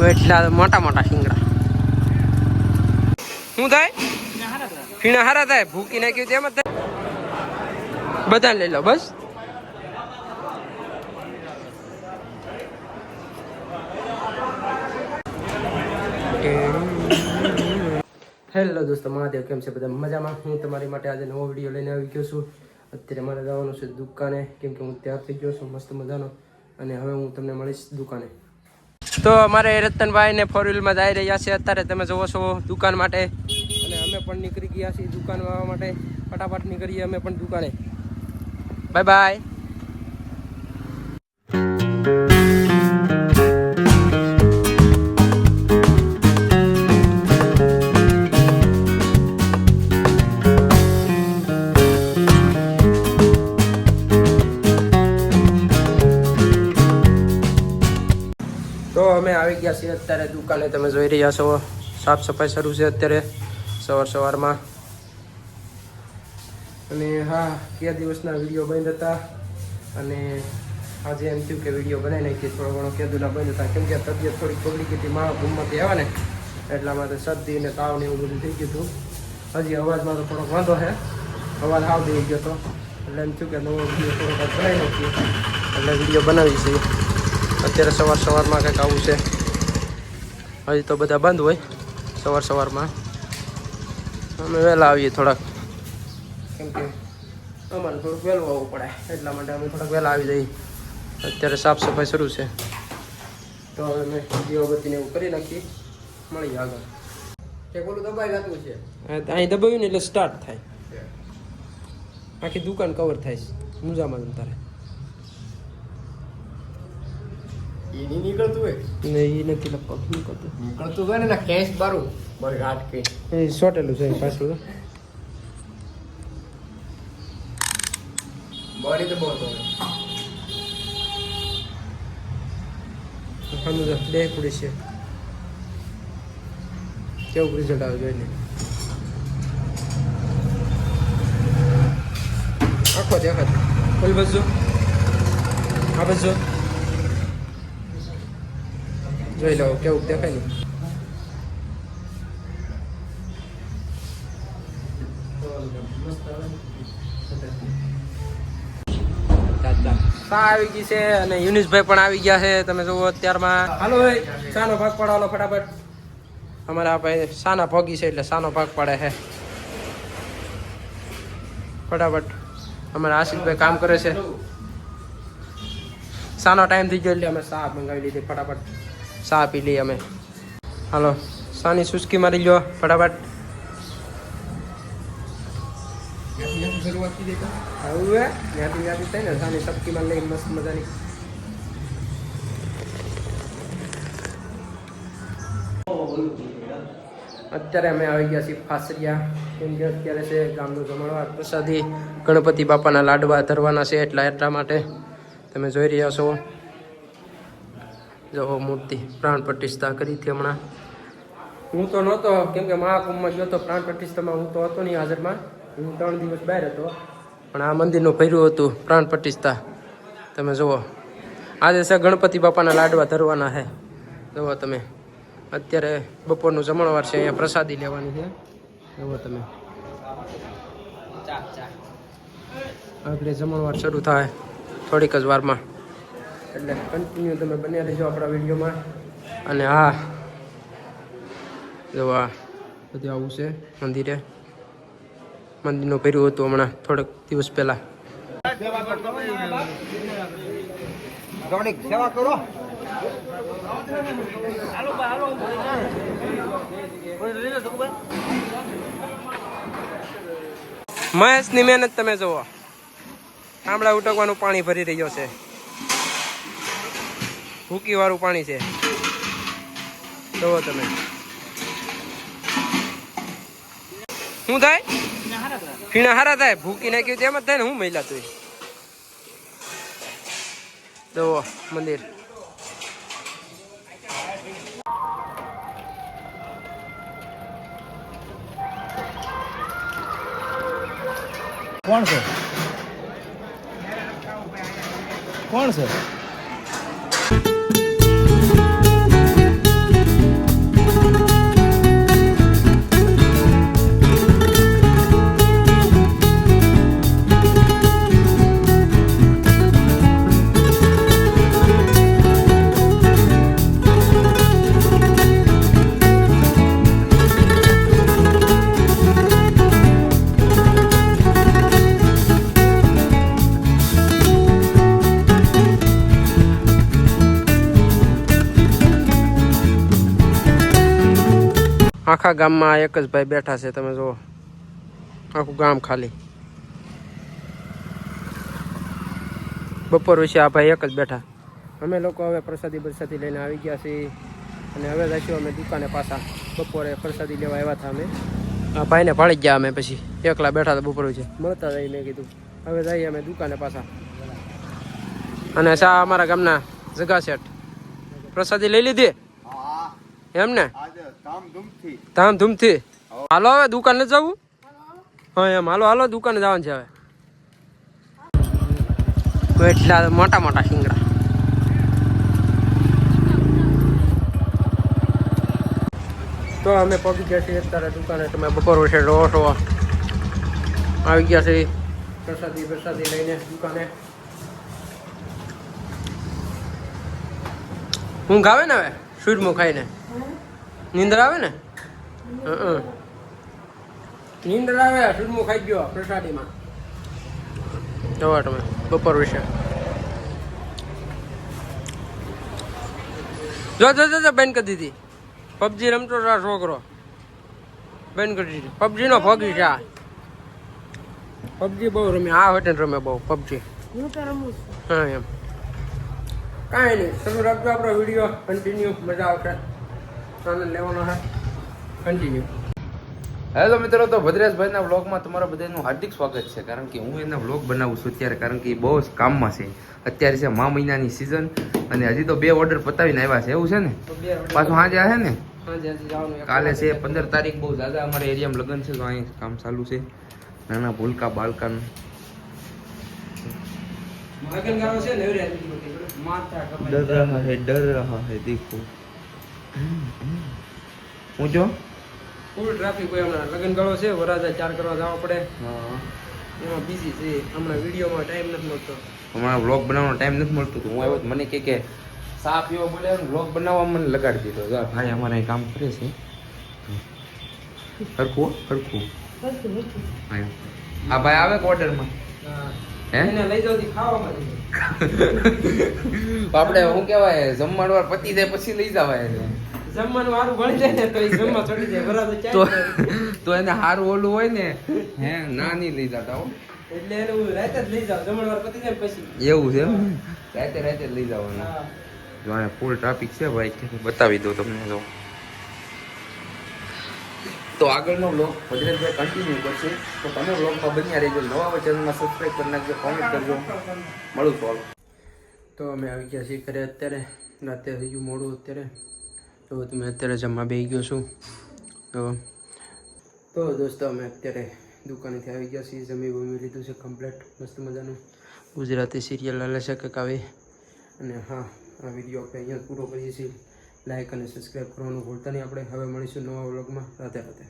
એટલા મોટા મોટા શિંગડા શું થાય ફીણા હારા થાય ભૂકી નાખ્યું તેમ જ થાય બધા લઈ લો બસ હેલો દોસ્તો મહાદેવ કેમ છે બધા મજામાં હું તમારી માટે આજે નવો વિડીયો લઈને આવી ગયો છું અત્યારે મારે જવાનું છે દુકાને કેમ કે હું તૈયાર થઈ ગયો છું મસ્ત મજાનો અને હવે હું તમને મળીશ દુકાને તો અમારે રતનભાઈ ને 4 વ્હીલમાં જઈ રહ્યા છે અત્યારે તમે જોવો છો દુકાન માટે અને અમે પણ નીકળી ગયા છીએ દુકાનમાં આવવા માટે ફટાફટ નીકળીએ અમે પણ દુકાને બાય બાય તો અમે આવી ગયા છીએ અત્યારે દુકાને તમે જોઈ રહ્યા છો સાફ સફાઈ શરૂ છે અત્યારે સવારમાં અને હા કયા દિવસના વિડીયો બંધ હતા અને આજે એમ થયું કે વિડીયો બનાવી નાખીએ થોડો ઘણો કેદુના બંધ હતા કેમ કે તબિયત થોડીક પબ્લિકિટી ઘૂમમાંથી આવે ને એટલા માટે શરદી ને તાવ ને એવું બધું થઈ ગયું હતું હજી અવાજમાં તો થોડોક વાંધો છે અવાજ હાવ થઈ ગયો હતો એટલે એમ થયું કે નવો વિડીયો થોડોક બનાવી નાખીએ એટલે વિડીયો બનાવી છીએ અત્યારે સવારમાં કંઈક આવું છે હજી તો બધા બંધ હોય સવારમાં અમે વહેલા આવીએ થોડાક કેમ કે અમારે થોડુંક વહેલું આવવું પડે એટલા માટે અમે થોડાક વહેલા આવી જઈએ અત્યારે સાફ સફાઈ શરૂ છે તો હવે અમે દીવાબત્તીને એવું કરી નાખીએ મળીએ આગળ એક ઓલું દબાઈ જતું છે અહીં દબાવ્યું ને એટલે સ્ટાર્ટ થાય આખી દુકાન કવર થાય છે મુજામાં તારે નીકળતું હોય ને એ નથી લગભગ નીકળતું હોય ને કેસ બારું બસ હાથ કે એ સોટેલું છે પાછું બોડી તો બહુ બે કુડી છે કેવું રિઝલ્ટ આવે જોઈને આખો દેખાત ઓલ બસો આ બસો જોઈ લો કેવું દેખાય ને ચા આવી ગઈ છે અને યુનિસભાઈ પણ આવી ગયા છે તમે જુઓ અત્યારમાં હાલો ભાઈ શાનો ભાગ પાડવાનો ફટાફટ અમારા ભાઈ શાના ભોગી છે એટલે શાનો ભાગ પાડે છે ફટાફટ અમારા આશિષભાઈ કામ કરે છે શાનો ટાઈમ થઈ ગયો એટલે અમે ચા મંગાવી લીધી ફટાફટ ચા પી લઈએ અમે હાલો શાની સુસ્કી મારી લો ફટાફટ શરૂઆત કરી દેતા હવે ત્યાંથી થઈ ને શાની સબકીમાં લઈ મસ્ત મજાની અત્યારે અમે આવી ગયા છીએ ફાસરિયા કેમ કે અત્યારે છે ગામનું જમણવાર પ્રસાદી ગણપતિ બાપાના લાડવા ધરવાના છે એટલા માટે તમે જોઈ રહ્યા છો જો મૂર્તિ પ્રાણ પ્રતિષ્ઠા કરી હતી હમણાં હું તો નહોતો કેમ કે મહાકુંભમાં ગયો હતો પ્રાણ પ્રતિષ્ઠામાં હું તો હતો નહીં હાજરમાં હું 3 દિવસ બહાર હતો પણ આ મંદિરનું ભર્યું હતું પ્રાણ પ્રતિષ્ઠા તમે જુઓ આજે છે ગણપતિ બાપાના લાડવા ધરવાના છે જુઓ તમે અત્યારે બપોરનું જમણવાર છે અહીંયા પ્રસાદી લેવાની છે જુઓ તમે આગળ જમણવાર શરૂ થાય થોડીક જ વારમાં એટલે કન્ટિન્યુ તમે બન્યા રહેજો આપણા વિડીયોમાં અને હા જો આ બધું આવું છે મંદિરનું ભર્યું હતું હમણાં થોડાક દિવસ પહેલા સેવા કરો મહેશની મહેનત તમે જુઓ આમળા ઉટકવાનું પાણી ભરી રહ્યો છે ભૂકી વાળું પાણી છે જુઓ તમે શું થાય ફીણા હારા થાય ભૂકી નાખ્યું તેમ જ થાય ને હું મહિલા તું જુઓ મંદિર કોણ છે કોણ છે આખા ગામમાં એક જ ભાઈ બેઠા છે, તમે જુઓ આખું ગામ ખાલી. બપોર વિશે આ ભાઈ એક જ બેઠા. અમે લોકો હવે પ્રસાદી લઈને આવી ગયા છીએ અને હવે જઈશું અમે દુકાને પાછા. બપોરે પ્રસાદી લેવા આવ્યા હતા અમે. આ ભાઈને ભાળી ગયા અમે, પછી એકલા બેઠા હતા બપોર વિશે મળતા જઈ. મેં કીધું હવે જઈએ અમે દુકાને પાછા. અને શા અમારા ગામના જગા શેઠ પ્રસાદી લઈ લીધી એમ ને ધામધૂમથી. હાલો હવે દુકાને જવું. હા એમ હાલો દુકાને જવાનું છે હવે. એટલા મોટા શિંગડા. તો અમે પગી ગયા છીએ અત્યારે દુકાને. તમે બપોર વચ્ચે રોટો આવી ગયા છે પ્રસાદી લઈને દુકાને. ઊંઘ આવે ને હવે સૂરમું ખાઈને? નીંદર આવે ને? નીંદર આવે. સૂરમું ખાઈ ગયો પ્રસાદીમાં. જવા તમે બપોર વિશે જો બેન કરી દીધી. પબજી રમતો છોકરો બેન કરી દીધી. પબજી નો ફગી છે. પબજી બહુ રમે. આ હોટે રમે બહુ પબજી. હા એમ કાંઈ નહીં. શરૂ રાખજો આપણો વિડીયો કન્ટિન્યુ. મજા આવશે. આનંદ લેવાનો છે કન્ટિન્યુ. હેલો મિત્રો, તો ભદ્રેશભાઈના વ્લોગમાં તમારા બધાનું હાર્દિક સ્વાગત છે. કારણ કે હું એના વ્લોગ બનાવું છું અત્યારે, કારણ કે એ બહુ જ કામમાં છે. અત્યારે છે મા મહિનાની સિઝન અને હજી તો 2 ઓર્ડર પતાવીને આવ્યા છે. એવું છે ને? પાછું સાંજે આવે ને? કાલે છે 15 તારીખ. બહુ દાદા અમારા એરિયામાં લગ્ન છે, તો અહીં કામ ચાલુ છે. નાના ભૂલકા બાળકાનું ડર રહા હે દેખો. હું જો ફૂલ ટ્રાફિક હોય. હમણાં લગ્ન ગાળો છે, વરાજા 4 કરવા જવા પડે. એમાં બિઝી છે. હમણાં વિડીયોમાં ટાઈમ નથી મળતો. હમણાં વ્લોગ બનાવવાનો ટાઈમ નથી મળતો. હું આવ્યો તો મને કે સાપ એવો બોલે વ્લોગ બનાવવા મને લગાડી દીધો. ભાઈ અમારે અહીં કામ કરે છે. હરખું આ ભાઈ આવે કે ઓર્ડરમાં? એને લઈ જાવ ખાવામાં. આપણે શું કહેવાય, જમવાનું પતિ જાય પછી લઈ જવાય. જમવાનું સારું ભણી જાય ને તો એ જમવા ચડી જાય. બરાબર તો એને સારું ઓલું હોય ને ના નહીં લઈ જતા હો. એટલે એને હું રાતે જ લઈ જાવ. જમણવાર પતી જાય પછી. એવું છે એમ? રાતે લઈ જવાનું. જો અહીંયા ફૂલ ટ્રાફિક છે ભાઈ. બતાવી દો તમને. જો તો આગળનો વ્લોગ ભદ્રેશભાઈ કન્ટિન્યુ કરશે. તો તમે વ્લોગમાં બન્યા રહેજો. નવા હોય ચેનલમાં સબસ્ક્રાઈબ કરી નાખજો, કોમેન્ટ કરજો. મળું તો તો અમે આવી ગયા છીએ ઘરે. અત્યારે રાતે થઈ ગયું મોડું અત્યારે. તો તમે અત્યારે જમવા બેસી ગયો છું. તો દોસ્તો અમે અત્યારે દુકાનેથી આવી ગયા છીએ. જમી લીધું છે કમ્પ્લીટ. મસ્ત મજાનું ગુજરાતી સિરિયલ હાલે છે કંઈક આવી. અને હા, આ વિડીયો આપણે અહીંયા પૂરો કરીએ છીએ. લાઈક અને સબસ્ક્રાઈબ કરવાનું ભૂલતા નહીં આપણે. હવે મળીશું નવા વ્લોગમાં. રાધે રાધે.